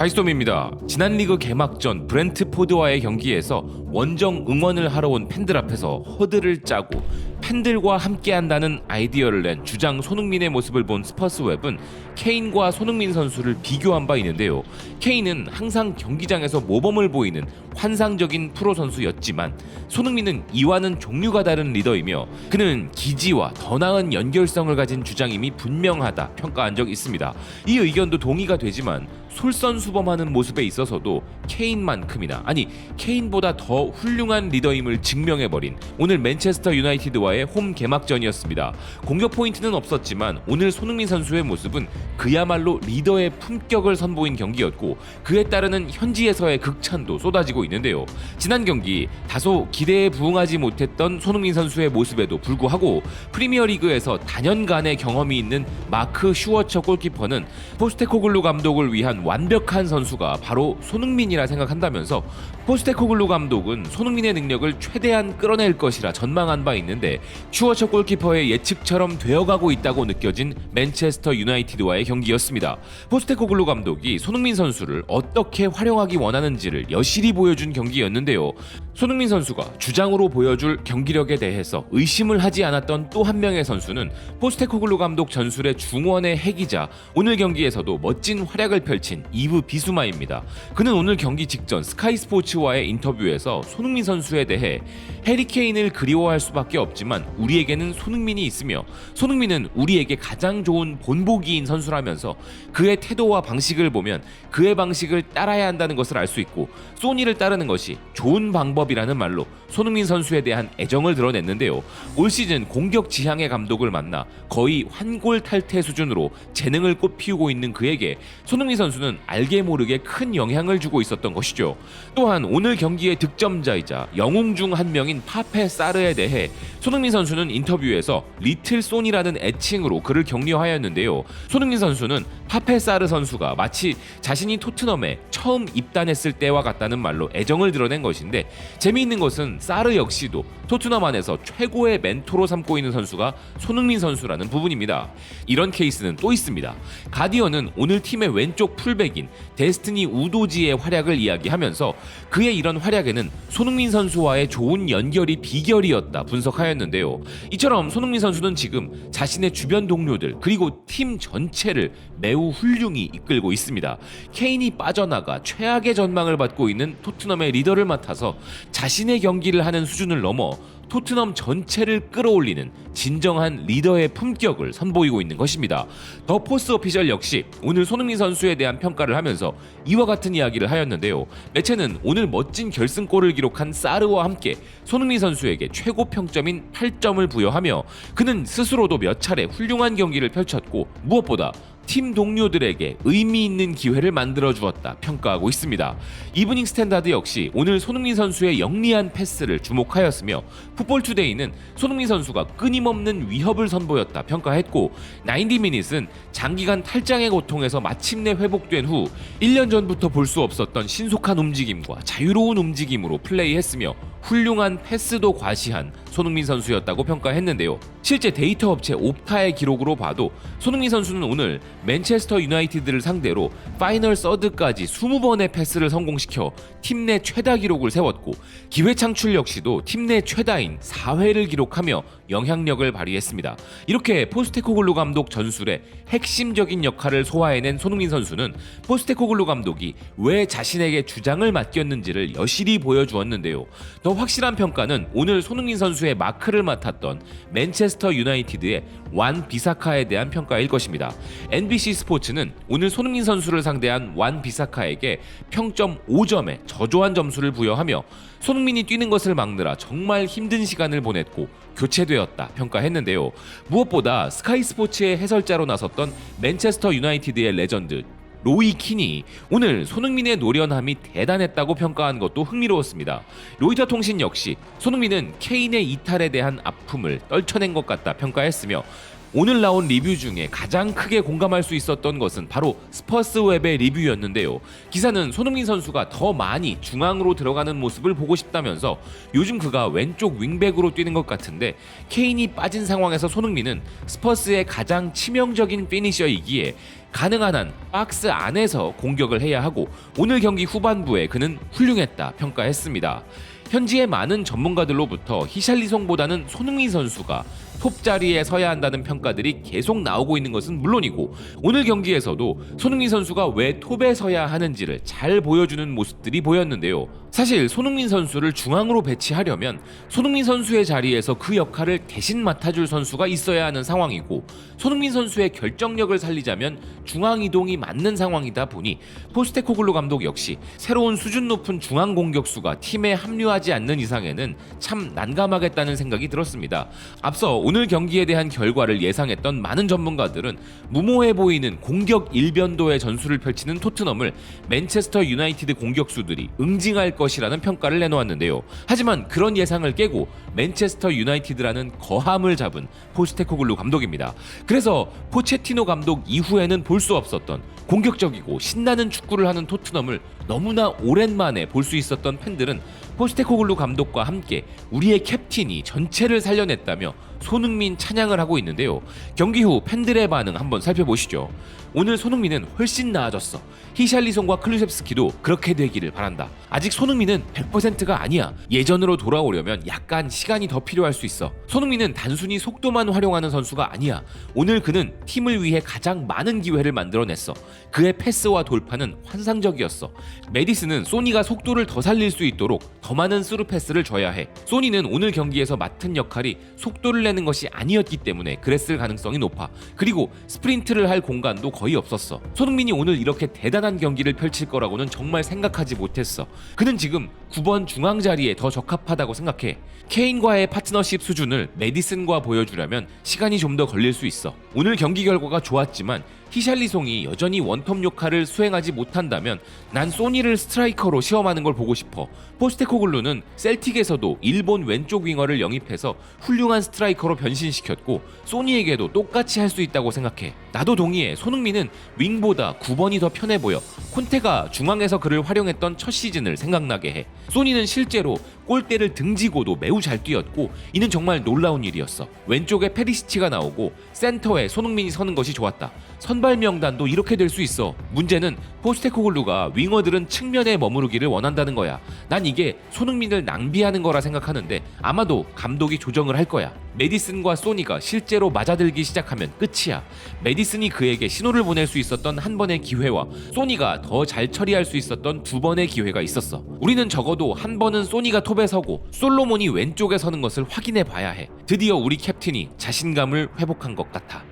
하이스톰입니다. 지난 리그 개막전 브렌트포드와의 경기에서 원정 응원을 하러 온 팬들 앞에서 허드를 짜고 팬들과 함께한다는 아이디어를 낸 주장 손흥민의 모습을 본 스퍼스웹은 케인과 손흥민 선수를 비교한 바 있는데요. 케인은 항상 경기장에서 모범을 보이는 환상적인 프로 선수였지만 손흥민은 이와는 종류가 다른 리더이며 그는 기지와 더 나은 연결성을 가진 주장임이 분명하다 평가한 적이 있습니다. 이 의견도 동의가 되지만 솔선수범하는 모습에 있어서도 케인만큼이나 아니 케인보다 더 훌륭한 리더임을 증명해버린 오늘 맨체스터 유나이티드와의 홈 개막전이었습니다. 공격 포인트는 없었지만 오늘 손흥민 선수의 모습은 그야말로 리더의 품격을 선보인 경기였고 그에 따르는 현지에서의 극찬도 쏟아지고 있는데요. 지난 경기 다소 기대에 부응하지 못했던 손흥민 선수의 모습에도 불구하고 프리미어리그에서 단연간의 경험이 있는 마크 슈워처 골키퍼는 포스테코글루 감독을 위한 완벽한 선수가 바로 손흥민이라 생각한다면서 포스테코글루 감독은 손흥민의 능력을 최대한 끌어낼 것이라 전망한 바 있는데 슈워처 골키퍼의 예측처럼 되어가고 있다고 느껴진 맨체스터 유나이티드와의 경기였습니다. 포스테코글루 감독이 손흥민 선수를 어떻게 활용하기 원하는지를 여실히 보여준 경기였는데요. 손흥민 선수가 주장으로 보여줄 경기력에 대해서 의심을 하지 않았던 또 한 명의 선수는 포스테코글루 감독 전술의 중원의 핵이자 오늘 경기에서도 멋진 활약을 펼친 이브 비수마입니다. 그는 오늘 경기 직전 스카이 스포츠와의 인터뷰에서 손흥민 선수에 대해 해리 케인을 그리워할 수밖에 없지만 우리에게는 손흥민이 있으며 손흥민은 우리에게 가장 좋은 본보기인 선수라면서 그의 태도와 방식을 보면 그의 방식을 따라야 한다는 것을 알 수 있고 소니를 따르는 것이 좋은 방법이라는 말로 손흥민 선수에 대한 애정을 드러냈는데요. 올 시즌 공격 지향의 감독을 만나 거의 환골탈태 수준으로 재능을 꽃피우고 있는 그에게 손흥민 선수는 알게 모르게 큰 영향을 주고 있었던 것이죠. 또한 오늘 경기의 득점자이자 영웅 중 한 명인 파페 사르에 대해 손흥민 선수는 인터뷰에서 리틀 손이라는 애칭으로 그를 격려하였는데요. 손흥민 선수는 파페 사르 선수가 마치 자신이 토트넘에 처음 입단했을 때와 같다는 말로 애정을 드러낸 것인데 재미있는 것은 사르 역시도 토트넘 안에서 최고의 멘토로 삼고 있는 선수가 손흥민 선수라는 부분입니다. 이런 케이스는 또 있습니다. 가디언은 오늘 팀의 왼쪽 풀백인 데스티니 우도지의 활약을 이야기하면서 그의 이런 활약에는 손흥민 선수와의 좋은 연결이 비결이었다 분석하였는데요. 이처럼 손흥민 선수는 지금 자신의 주변 동료들 그리고 팀 전체를 매우 훌륭히 이끌고 있습니다. 케인이 빠져나가 최악의 전망을 받고 있는 토트넘의 리더를 맡아서 자신의 경기를 하는 수준을 넘어 토트넘 전체를 끌어올리는 진정한 리더의 품격을 선보이고 있는 것입니다. 더 포스 오피셜 역시 오늘 손흥민 선수에 대한 평가를 하면서 이와 같은 이야기를 하였는데요. 매체는 오늘 멋진 결승골을 기록한 사르와 함께 손흥민 선수에게 최고 평점인 8점을 부여하며 그는 스스로도 몇 차례 훌륭한 경기를 펼쳤고 무엇보다 팀 동료들에게 의미 있는 기회를 만들어 주었다 평가하고 있습니다. 이브닝 스탠다드 역시 오늘 손흥민 선수의 영리한 패스를 주목하였으며 풋볼투데이는 손흥민 선수가 끊임없는 위협을 선보였다 평가했고 90미닛은 장기간 탈장의 고통에서 마침내 회복된 후 1년 전부터 볼 수 없었던 신속한 움직임과 자유로운 움직임으로 플레이했으며 훌륭한 패스도 과시한 손흥민 선수였다고 평가했는데요. 실제 데이터 업체 옵타의 기록으로 봐도 손흥민 선수는 오늘 맨체스터 유나이티드를 상대로 파이널 서드까지 20번의 패스를 성공시켜 팀 내 최다 기록을 세웠고 기회 창출 역시도 팀 내 최다인 4회를 기록하며 영향력을 발휘했습니다. 이렇게 포스테코글루 감독 전술의 핵심적인 역할을 소화해낸 손흥민 선수는 포스테코글루 감독이 왜 자신에게 주장을 맡겼는지를 여실히 보여주었는데요. 더 확실한 평가는 오늘 손흥민 선수의 마크를 맡았던 맨체스터 유나이티드의 완 비사카에 대한 평가일 것입니다. NBC 스포츠는 오늘 손흥민 선수를 상대한 완 비사카에게 평점 5점의 저조한 점수를 부여하며 손흥민이 뛰는 것을 막느라 정말 힘든 시간을 보냈고 교체되었다 평가했는데요. 무엇보다 스카이 스포츠의 해설자로 나섰던 맨체스터 유나이티드의 레전드 로이 킨이 오늘 손흥민의 노련함이 대단했다고 평가한 것도 흥미로웠습니다. 로이터 통신 역시 손흥민은 케인의 이탈에 대한 아픔을 떨쳐낸 것 같다 평가했으며 오늘 나온 리뷰 중에 가장 크게 공감할 수 있었던 것은 바로 스퍼스웹의 리뷰였는데요. 기사는 손흥민 선수가 더 많이 중앙으로 들어가는 모습을 보고 싶다면서 요즘 그가 왼쪽 윙백으로 뛰는 것 같은데 케인이 빠진 상황에서 손흥민은 스퍼스의 가장 치명적인 피니셔이기에 가능한 한 박스 안에서 공격을 해야 하고 오늘 경기 후반부에 그는 훌륭했다 평가했습니다. 현지의 많은 전문가들로부터 히샬리송보다는 손흥민 선수가 톱 자리에 서야 한다는 평가들이 계속 나오고 있는 것은 물론이고 오늘 경기에서도 손흥민 선수가 왜 톱에 서야 하는지를 잘 보여주는 모습들이 보였는데요. 사실 손흥민 선수를 중앙으로 배치하려면 손흥민 선수의 자리에서 그 역할을 대신 맡아줄 선수가 있어야 하는 상황이고 손흥민 선수의 결정력을 살리자면 중앙 이동이 맞는 상황이다 보니 포스테코글루 감독 역시 새로운 수준 높은 중앙 공격수가 팀에 합류하지 않는 이상에는 참 난감하겠다는 생각이 들었습니다. 앞서 오늘 경기에 대한 결과를 예상했던 많은 전문가들은 무모해 보이는 공격 일변도의 전술을 펼치는 토트넘을 맨체스터 유나이티드 공격수들이 응징할 것이라는 평가를 내놓았는데요. 하지만 그런 예상을 깨고 맨체스터 유나이티드라는 거함을 잡은 포스테코글루 감독입니다. 그래서 포체티노 감독 이후에는 볼 수 없었던 공격적이고 신나는 축구를 하는 토트넘을 너무나 오랜만에 볼 수 있었던 팬들은 포스테코글루 감독과 함께 우리의 캡틴이 전체를 살려냈다며 손흥민 찬양을 하고 있는데요. 경기 후 팬들의 반응 한번 살펴보시죠. 오늘 손흥민은 훨씬 나아졌어. 히샬리송과 클루셉스키도 그렇게 되기를 바란다. 아직 손흥민은 100%가 아니야. 예전으로 돌아오려면 약간 시간이 더 필요할 수 있어. 손흥민은 단순히 속도만 활용하는 선수가 아니야. 오늘 그는 팀을 위해 가장 많은 기회를 만들어냈어. 그의 패스와 돌파는 환상적이었어. 메디슨은 소니가 속도를 더 살릴 수 있도록 더 많은 스루 패스를 줘야 해. 소니는 오늘 경기에서 맡은 역할이 속도를 내는 것이 아니었기 때문에 그랬을 가능성이 높아. 그리고 스프린트를 할 공간도 거의 없었어. 손흥민이 오늘 이렇게 대단한 경기를 펼칠 거라고는 정말 생각하지 못했어. 그는 지금 9번 중앙 자리에 더 적합하다고 생각해. 케인과의 파트너십 수준을 메디슨과 보여주려면 시간이 좀 더 걸릴 수 있어. 오늘 경기 결과가 좋았지만 히샬리송이 여전히 원톱 역할을 수행하지 못한다면 난 소니를 스트라이커로 시험하는 걸 보고 싶어. 포스테코글루는 셀틱에서도 일본 왼쪽 윙어를 영입해서 훌륭한 스트라이커로 변신시켰고 소니에게도 똑같이 할 수 있다고 생각해. 나도 동의해. 손흥민은 윙보다 9번이 더 편해 보여. 콘테가 중앙에서 그를 활용했던 첫 시즌을 생각나게 해. 소니는 실제로 골대를 등지고도 매우 잘 뛰었고 이는 정말 놀라운 일이었어. 왼쪽에 페리시치가 나오고 센터에 손흥민이 서는 것이 좋았다. 선발 명단도 이렇게 될 수 있어. 문제는 포스테코글루가 윙어들은 측면에 머무르기를 원한다는 거야. 난 이게 손흥민을 낭비하는 거라 생각하는데 아마도 감독이 조정을 할 거야. 메디슨과 소니가 실제로 맞아들기 시작하면 끝이야. 메디슨이 그에게 신호를 보낼 수 있었던 한 번의 기회와 소니가 더 잘 처리할 수 있었던 두 번의 기회가 있었어. 우리는 적어도 한 번은 소니가 톱에 서고 솔로몬이 왼쪽에 서는 것을 확인해 봐야 해. 드디어 우리 캡틴이 자신감을 회복한 것 같아.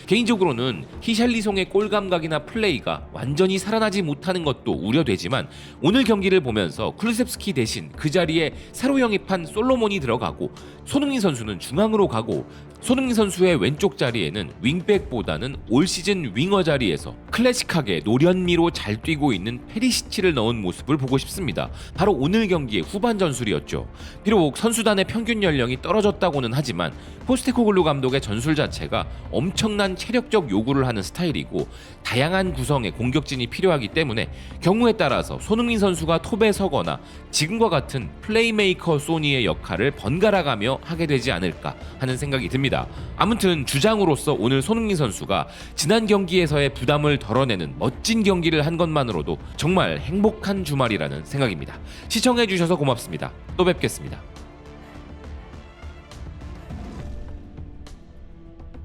개인적으로는 히샬리송의 골 감각이나 플레이가 완전히 살아나지 못하는 것도 우려되지만 오늘 경기를 보면서 클루셉스키 대신 그 자리에 새로 영입한 솔로몬이 들어가고 손흥민 선수는 중앙으로 가고 손흥민 선수의 왼쪽 자리에는 윙백보다는 올 시즌 윙어 자리에서 클래식하게 노련미로 잘 뛰고 있는 페리시치를 넣은 모습을 보고 싶습니다. 바로 오늘 경기의 후반 전술이었죠. 비록 선수단의 평균 연령이 떨어졌다고는 하지만 포스테코글루 감독의 전술 자체가 엄청난 체력적 요구를 하는 스타일이고 다양한 구성의 공격진이 필요하기 때문에 경우에 따라서 손흥민 선수가 톱에 서거나 지금과 같은 플레이메이커 소니의 역할을 번갈아가며 하게 되지 않을까 하는 생각이 듭니다. 아무튼 주장으로서 오늘 손흥민 선수가 지난 경기에서의 부담을 덜어내는 멋진 경기를 한 것만으로도 정말 행복한 주말이라는 생각입니다. 시청해주셔서 고맙습니다. 또 뵙겠습니다.